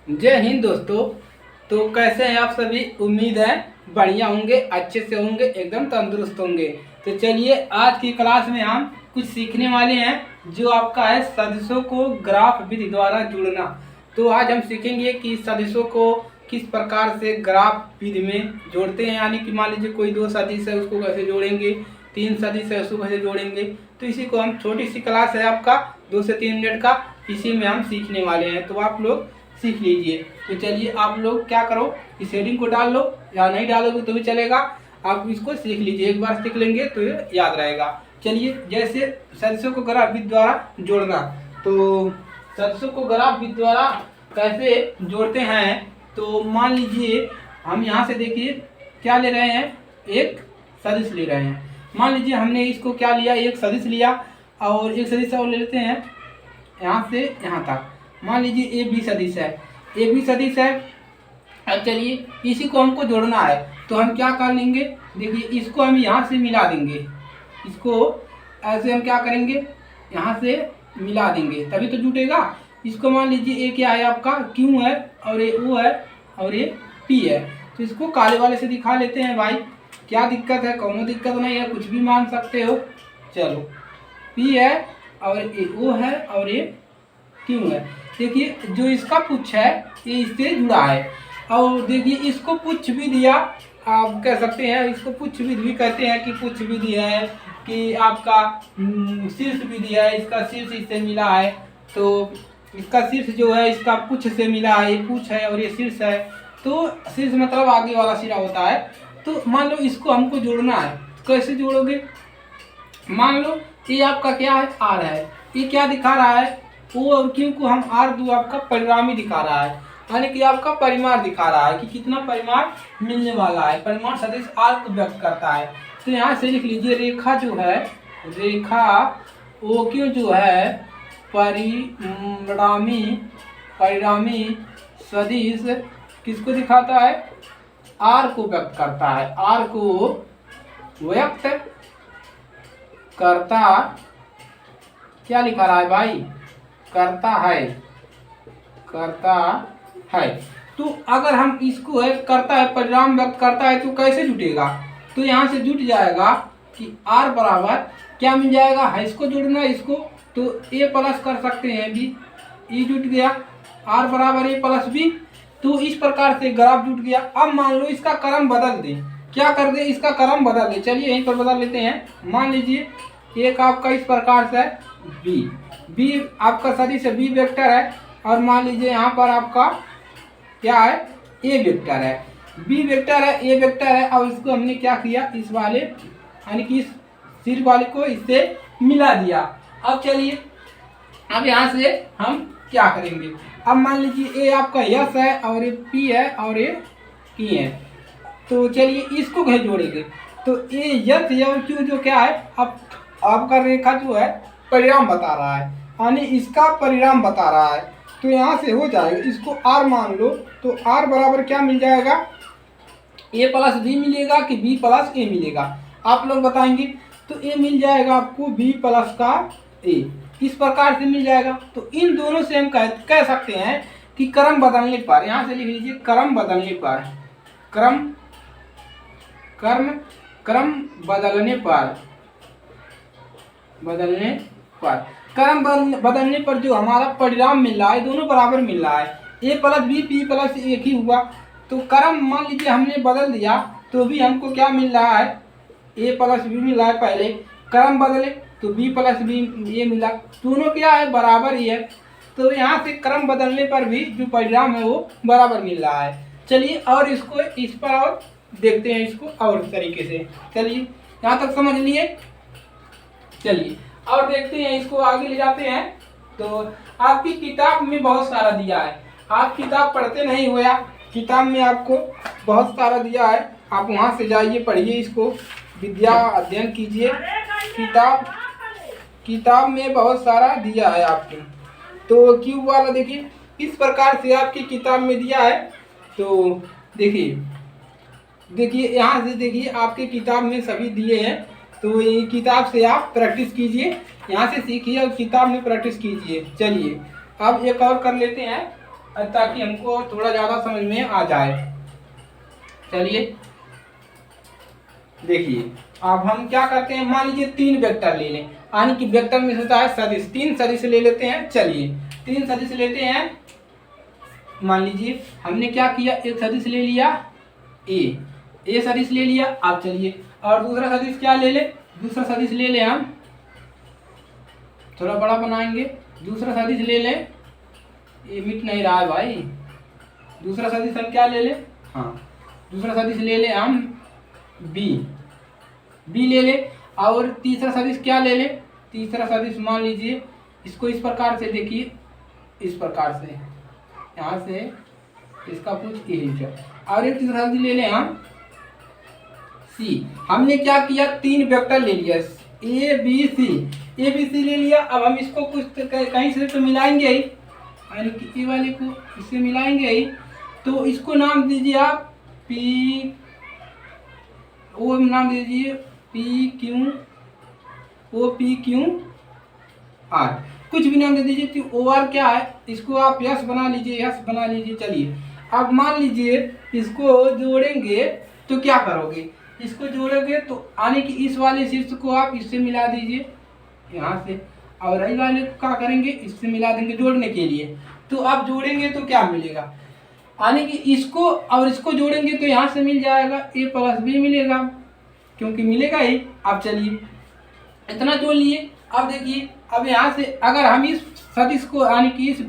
जय हिंद दोस्तों। तो कैसे हैं आप सभी? उम्मीद है बढ़िया होंगे, अच्छे से होंगे, एकदम तंदुरुस्त होंगे। तो चलिए आज की क्लास में हम कुछ सीखने वाले हैं जो आपका है सदिशों को ग्राफ विधि द्वारा जुड़ना। तो आज हम सीखेंगे कि सदिशों को किस प्रकार से ग्राफ विधि में जोड़ते हैं, यानी कि मान लीजिए कोई दो सदिश है उसको कैसे जोड़ेंगे, तीन सदिश है उसको कैसे जोड़ेंगे। तो इसी को हम, छोटी सी क्लास है आपका 2 से 3 मिनट का, इसी में हम सीखने वाले हैं। तो आप लोग सीख लीजिए। तो चलिए आप लोग क्या करो, इस हेडिंग को डाल लो, या नहीं डालोगे तो भी चलेगा, आप इसको सीख लीजिए। एक बार सीख लेंगे तो ये याद रहेगा। चलिए, जैसे सदस्यों को ग्राफ विधि द्वारा जोड़ना, तो सदस्यों को ग्राफ विधि द्वारा कैसे जोड़ते हैं। तो मान लीजिए हम यहाँ से देखिए क्या ले रहे हैं, एक सदिश ले रहे हैं। मान लीजिए हमने इसको क्या लिया, एक सदिश लिया, और एक सदिश और ले लेते हैं यहाँ से यहाँ तक। मान लीजिए ए बी सदिश है, ए बी सदिश है। अब चलिए इसी को हमको जोड़ना है, तो हम क्या कर लेंगे, देखिए इसको हम यहाँ से मिला देंगे, इसको ऐसे हम क्या करेंगे, यहाँ से मिला देंगे तभी तो जुटेगा। इसको मान लीजिए ए क्या है आपका, क्यू है, और ये ओ है, और ये पी है। तो इसको काले वाले से दिखा लेते हैं भाई, क्या दिक्कत है? कोनो दिक्कत नहीं है, कुछ भी मान सकते हो। चलो, पी है और ये ओ है और ये क्यों है। देखिए जो इसका पुच्छ है ये इससे जुड़ा है, और देखिए इसको पुच्छ भी दिया, आप कह सकते हैं इसको पुच्छ भी कहते हैं कि पुच्छ भी दिया है, कि आपका शीर्ष भी दिया है, इसका शीर्ष इससे मिला है। तो इसका शीर्ष जो है इसका पुच्छ से मिला है, ये पुच्छ है और ये शीर्ष है। तो शीर्ष मतलब आगे वाला सिरा होता है। तो मान लो इसको हमको जोड़ना है, कैसे जोड़ोगे? मान लो ये आपका क्या है, आर है, ये क्या दिखा रहा है, ओ और क्यू को हम आर दो आपका परिणामी दिखा रहा है, यानी कि आपका परिमाण दिखा रहा है कि कितना परिमाण मिलने वाला है। परिमाण सदिश आर को व्यक्त करता है। तो यहाँ से लिख लीजिए, रेखा जो है, रेखा ओ क्यू जो है परिणामी परिणामी सदिश किसको दिखाता है, आर को व्यक्त करता है। आर को व्यक्त करता, क्या लिखा रहा है भाई, करता है, करता है। तो अगर हम इसको है करता है, परिणाम व्यक्त करता है, तो कैसे जुटेगा? तो यहाँ से जुट जाएगा कि आर बराबर क्या मिल जाएगा, है इसको जोड़ना है इसको, तो ए प्लस कर सकते हैं बी, ई जुट गया, आर बराबर ए प्लस बी। तो इस प्रकार से ग्राफ जुट गया। अब मान लो इसका क्रम बदल दें, क्या कर दे, इसका क्रम बदल दे। चलिए यहीं पर बदल लेते हैं। मान लीजिए एक आपका इस प्रकार से बी, बी आपका सदिश है, बी वेक्टर है, और मान लीजिए यहाँ पर आपका क्या है, ए वेक्टर है, बी वेक्टर है, ए वेक्टर है, और इसको हमने क्या किया, इस वाले यानी कि इस सिर वाले को इससे मिला दिया। अब चलिए अब यहाँ से हम क्या करेंगे, अब मान लीजिए ए आपका यस है और ये पी है और ये की है। तो चलिए इसको कहीं जोड़ेंगे, तो ए यस और क्यू जो क्या है, अब आपका रेखा जो है परिणाम बता रहा है, यानी इसका परिणाम बता रहा है। तो यहाँ से हो जाएगा, इसको आर मान लो, तो आर बराबर क्या मिल जाएगा, ए प्लस बी मिलेगा कि बी प्लस ए मिलेगा, आप लोग बताएंगे। तो ए मिल जाएगा आपको बी प्लस का ए, इस प्रकार से मिल जाएगा। तो इन दोनों से हम कह सकते हैं कि क्रम बदलने पर, यहाँ से लिख लीजिए, क्रम बदलने पर, क्रम बदलने पर, क्रम बदलने पर जो हमारा परिणाम मिल रहा है, दोनों बराबर मिल रहा है, ए प्लस बी, पी प्लस एक ही हुआ। तो क्रम मान लीजिए हमने बदल दिया, तो भी हमको क्या मिल रहा है, ए प्लस बी मिल रहा है। पहले क्रम बदले तो बी प्लस बी ये मिला, दोनों क्या है, बराबर ही है। तो यहाँ से क्रम बदलने पर भी जो परिणाम है वो बराबर मिल रहा है। चलिए और इसको इस पर और देखते हैं, इसको और तरीके से। चलिए यहाँ तक समझ लिए, चलिए और देखते हैं, इसको आगे ले जाते हैं। तो आपकी किताब में बहुत सारा दिया है, आप किताब पढ़ते नहीं हुए, किताब में आपको बहुत सारा दिया है, आप वहाँ से जाइए, पढ़िए, इसको विद्या अध्ययन कीजिए। किताब में बहुत सारा दिया है आपके। तो क्यूब वाला देखिए इस प्रकार से आपकी किताब में दिया है। तो देखिए यहाँ से देखिए आपके किताब में सभी दिए हैं। तो ये किताब से आप प्रैक्टिस कीजिए, यहाँ से सीखिए और किताब में प्रैक्टिस कीजिए। चलिए अब एक और कर लेते हैं। ताकि हमको थोड़ा ज़्यादा समझ में आ जाए। चलिए देखिए, अब हम क्या करते हैं, मान लीजिए 3 वेक्टर ले लें, यानी कि वेक्टर में होता है सदिश, 3 सदिश ले लेते हैं। चलिए 3 सदिश लेते हैं। मान लीजिए हमने क्या किया, एक सदिश ले लिया ए सदिश ले लिया। अब चलिए और दूसरा सदिश क्या ले ले, दूसरा सदिश ले लें हम, थोड़ा बड़ा बनाएंगे। दूसरा सदिश ले लें, ये मिट नहीं रहा है भाई। दूसरा सदिश हम क्या ले लें, हाँ दूसरा सदिश ले लें हम बी ले लें। और तीसरा सदिश क्या ले लें, तीसरा सदिश मान लीजिए इसको इस प्रकार से देखिए, इस प्रकार से यहाँ से इसका कुछ यही। और एक तीसरा सदिश ले लें हम सी। हमने क्या किया, 3 वेक्टर ले लिया, ए बी सी ले लिया। अब हम इसको कुछ कहीं से तो मिलाएंगे ही, यानी कि ए वाले को इससे मिलाएंगे ही। तो इसको नाम दीजिए आप पी, वो नाम दीजिए पी क्यू आर, कुछ भी नाम दे दीजिए। तो ओ आर क्या है, इसको आप यस बना लीजिए। चलिए अब मान लीजिए इसको जोड़ेंगे तो क्या करोगे, इसको जोड़ोगे तो आने की इस वाले शीर्ष को आप इससे मिला दीजिए यहाँ से, और आई वाले को क्या करेंगे, इससे मिला देंगे जोड़ने के लिए। तो आप जोड़ेंगे तो क्या मिलेगा, आने की इसको और इसको जोड़ेंगे तो यहाँ से मिल जाएगा a प्लस बी मिलेगा, क्योंकि मिलेगा ही। अब चलिए इतना जोड़ लिए। अब देखिए, अब यहाँ से अगर हम इस सदिश को, यानी कि इस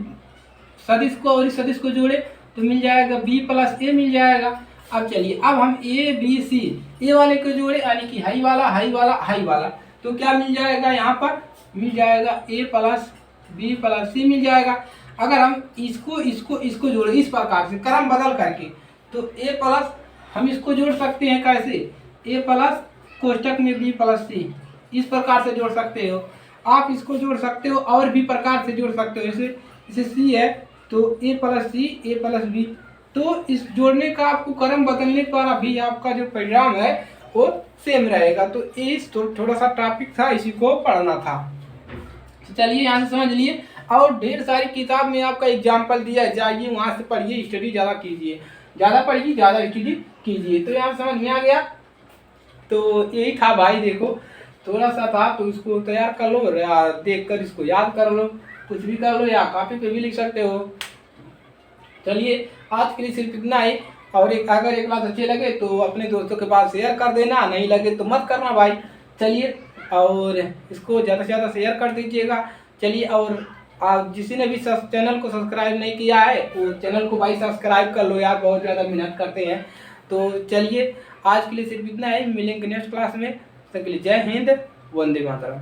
सदिश को और इस सदिश को जोड़े तो मिल जाएगा b प्लस ए मिल जाएगा। अब चलिए, अब हम ए बी सी, ए वाले को जोड़े, यानी कि हाई वाला, तो क्या मिल जाएगा, यहाँ पर मिल जाएगा a प्लस बी प्लस सी मिल जाएगा। अगर हम इसको जोड़े इस प्रकार से क्रम बदल करके, तो a प्लस हम इसको जोड़ सकते हैं कैसे, a प्लस कोष्टक में b प्लस सी, इस प्रकार से जोड़ सकते हो। आप इसको जोड़ सकते हो और भी प्रकार से जोड़ सकते हो, जैसे c है तो a plus C a plus B. तो इस जोड़ने का आपको क्रम बदलने पर अभी आपका जो परिणाम है वो सेम रहेगा। तो इस थोड़ा सा टॉपिक था, इसी को पढ़ना था। तो चलिए यहाँ से समझ लिए। और ढेर सारी किताब में आपका एग्जाम्पल दिया है, जाइए वहाँ से पढ़िए, स्टडी ज़्यादा कीजिए, ज़्यादा पढ़िए, ज़्यादा स्टडी कीजिए। तो यहाँ समझ में आ गया। तो यही था भाई, देखो थोड़ा सा था तो इसको तैयार कर लो, देख कर इसको याद कर लो, कुछ भी कर लो या कॉपी पे भी लिख सकते हो। चलिए आज के लिए सिर्फ इतना ही। और अगर एक क्लास अच्छे लगे तो अपने दोस्तों के पास शेयर कर देना, नहीं लगे तो मत करना भाई। चलिए, और इसको ज़्यादा से ज़्यादा शेयर कर दीजिएगा। चलिए, और आप जिसने भी चैनल को सब्सक्राइब नहीं किया है वो चैनल को भाई सब्सक्राइब कर लो यार, बहुत ज़्यादा मेहनत करते हैं। तो चलिए आज के लिए सिर्फ इतना ही, मिलेंगे नेक्स्ट क्लास में। तब के लिए जय हिंद, वंदे मातरम।